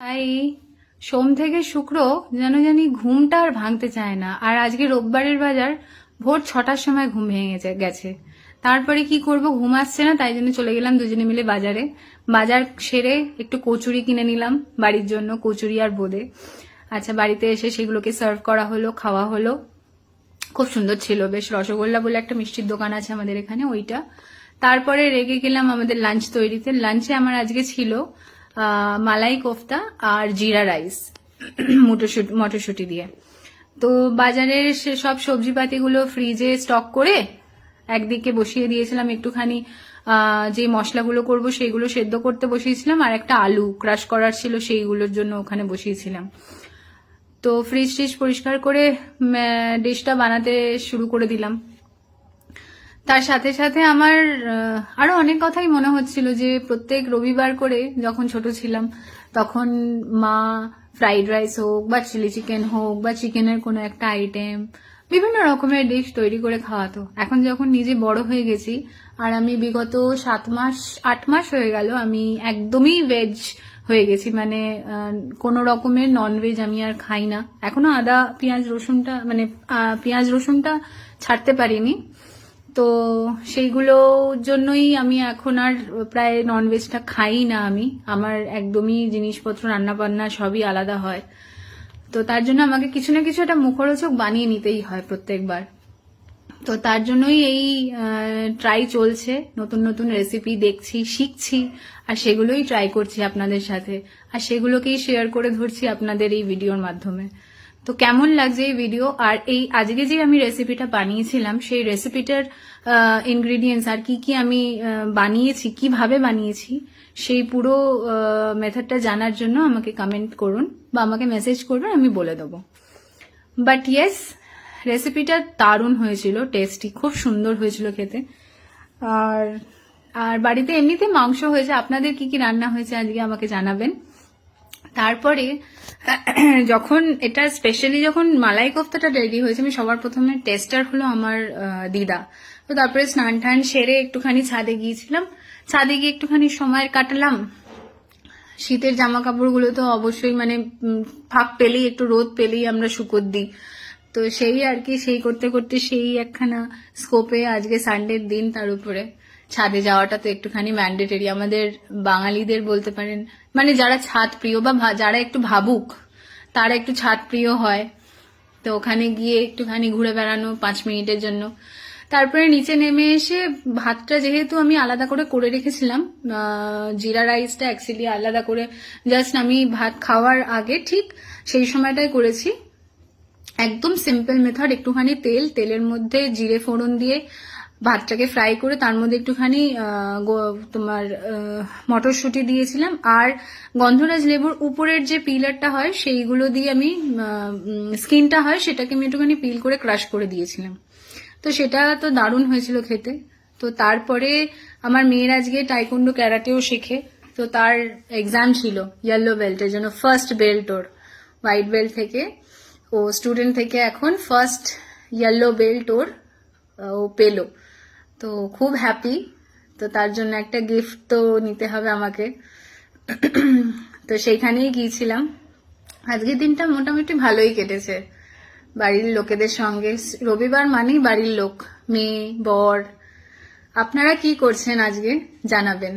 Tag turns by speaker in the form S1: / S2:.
S1: তাই সোম থেকে শুক্র যেন জানি ঘুমটা আর ভাঙতে চায় না। আর আজকে রোববারের বাজার ভোর 6টার সময় ঘুম ভেঙে গেছে। তারপরে কি করব, ঘুম আসছে না, তাই জন্য চলে গেলাম দুজনে মিলে বাজারে। বাজার সেরে একটু কচুরি কিনে নিলাম বাড়ির জন্য, কচুরি আর বোঁদে। আচ্ছা, বাড়িতে এসে সেগুলোকে সার্ভ করা হলো, খাওয়া হলো। খুব সুন্দর ছিল, বেশ। রসগোল্লা বলে একটা মিষ্টির দোকান আছে আমাদের এখানে, ওইটা। তারপরে রেগে গেলাম আমাদের লাঞ্চ তৈরিতে। লাঞ্চে আমার আজকে ছিল মালাই কোফতা আর জিরা রাইস মটরশুটি দিয়ে। তো বাজারের সব সবজিপাতিগুলো ফ্রিজে স্টক করে একদিকে বসিয়ে দিয়েছিলাম, একটুখানি যে মশলাগুলো করব সেইগুলো সেদ্ধ করতে বসিয়েছিলাম, আর একটা আলু ক্রাশ করার ছিল সেইগুলোর জন্য ওখানে বসিয়েছিলাম। তো ফ্রিজ টিজ পরিষ্কার করে ডিশটা বানাতে শুরু করে দিলাম। তার সাথে সাথে আমার আরো অনেক কথাই মনে হচ্ছিল, যে প্রত্যেক রবিবার করে যখন ছোট ছিলাম তখন মা ফ্রাইড রাইস হোক বা চিলি চিকেন হোক বা চিকেনের কোনো একটা আইটেম, বিভিন্ন রকমের ডিশ তৈরি করে খাওয়াতো। এখন যখন নিজে বড় হয়ে গেছি, আর আমি বিগত 8 মাস হয়ে গেল আমি একদমই ভেজ হয়ে গেছি, মানে কোনো রকমের ননভেজ আমি আর খাই না। এখনো আদা পেঁয়াজ রসুনটা, মানে পেঁয়াজ রসুনটা ছাড়তে পারিনি। তো সেইগুলোর জন্যই আমি এখন আর প্রায় ননভেজটা খাই না। আমার একদমই জিনিসপত্র রান্না বান্না সবই আলাদা হয়। তো তার জন্য আমাকে কিছু না কিছু একটা মুখরোচক বানিয়ে নিতেই হয় প্রত্যেকবার। তো তার জন্যই এই ট্রাই চলছে, নতুন নতুন রেসিপি দেখছি, শিখছি, আর সেগুলোই ট্রাই করছি আপনাদের সাথে, আর সেগুলোকেই শেয়ার করে ধরছি আপনাদের এই ভিডিওর মাধ্যমে। তো কেমন লাগছে এই ভিডিও, আর এই আজকে যে আমি রেসিপিটা বানিয়েছিলাম সেই রেসিপিটার ইনগ্রিডিয়েন্টস আর কি কি আমি বানিয়েছি, কিভাবে বানিয়েছি, সেই পুরো মেথডটা জানার জন্য আমাকে কমেন্ট করুন বা আমাকে মেসেজ করবেন, আমি বলে দেবো। বাট ইয়েস, রেসিপিটা দারুণ হয়েছিল, টেস্টি, খুব সুন্দর হয়েছিল খেতে। আর আর বাড়িতে এমনিতে মাংস হয়েছে। আপনাদের কি কি রান্না হয়েছে আজকে আমাকে জানাবেন। তারপরে যখন এটা স্পেশালি যখন মালাই কোফতাটা রেডি হয়েছে, আমি সবার প্রথমে টেস্টার হলো আমার দিদা। তো তারপরে স্নান টান সেরে একটুখানি ছাদে গিয়েছিলাম, ছাদে গিয়ে একটুখানি সময় কাটালাম। শীতের জামা কাপড়গুলো তো অবশ্যই মানে ফাঁক পেলেই, একটু রোদ পেলেই আমরা শুকোত দিই। তো সেই আর কি, সেই করতে করতে সেই একখানা স্কোপে আজকে সানডের দিন, তার উপরে ছাদে যাওয়াটা তো একটুখানি ম্যান্ডেটরি আমাদের বাঙালিদের বলতে পারেন, মানে যারা ছাদ প্রিয় বা যারা একটু ভাবুক তারা একটু ছাদ প্রিয় হয়। তো ওখানে গিয়ে একটুখানি ঘুরে বেড়ানো 5 মিনিটের জন্য। তারপরে নিচে নেমে এসে ভাতটা যেহেতু আমি আলাদা করে রেখেছিলাম, জিরা রাইসটা অ্যাকচুয়ালি আলাদা করে জাস্ট আমি ভাত খাওয়ার আগে ঠিক সেই সময়টাই করেছি। একদম সিম্পল মেথড, একটুখানি তেলের মধ্যে জিরে ফোড়ন দিয়ে ভাতটাকে ফ্রাই করে তার মধ্যে একটুখানি তোমার মটরশুঁটি দিয়েছিলাম, আর গন্ধরাজ লেবুর উপরের যে পিলারটা হয় সেইগুলো দিয়ে আমি স্কিনটা হয় সেটাকে আমি একটুখানি পিল করে ক্রাশ করে দিয়েছিলাম। তো সেটা তো দারুণ হয়েছিল খেতে। তো তারপরে আমার মেয়ের আজকে টাইকোন্ডো ক্যারাটেও শেখে, তো তার এক্সাম ছিল ইয়েলো বেল্টের জন্য, ফার্স্ট বেল্ট ওর, হোয়াইট বেল্ট থেকে ও স্টুডেন্ট থেকে এখন ফার্স্ট ইয়েলো বেল্ট ও পেলো। তো খুব হ্যাপি। তো তার জন্য একটা গিফট তো নিতে হবে আমাকে। তো সেইখানেই গিয়েছিলাম। আজকের দিনটা মোটামুটি ভালোই কেটেছে বাড়ির লোকেদের সঙ্গে। রবিবার মানেই বাড়ির লোক, মেয়ে, বর। আপনারা কি করছেন আজকে জানাবেন।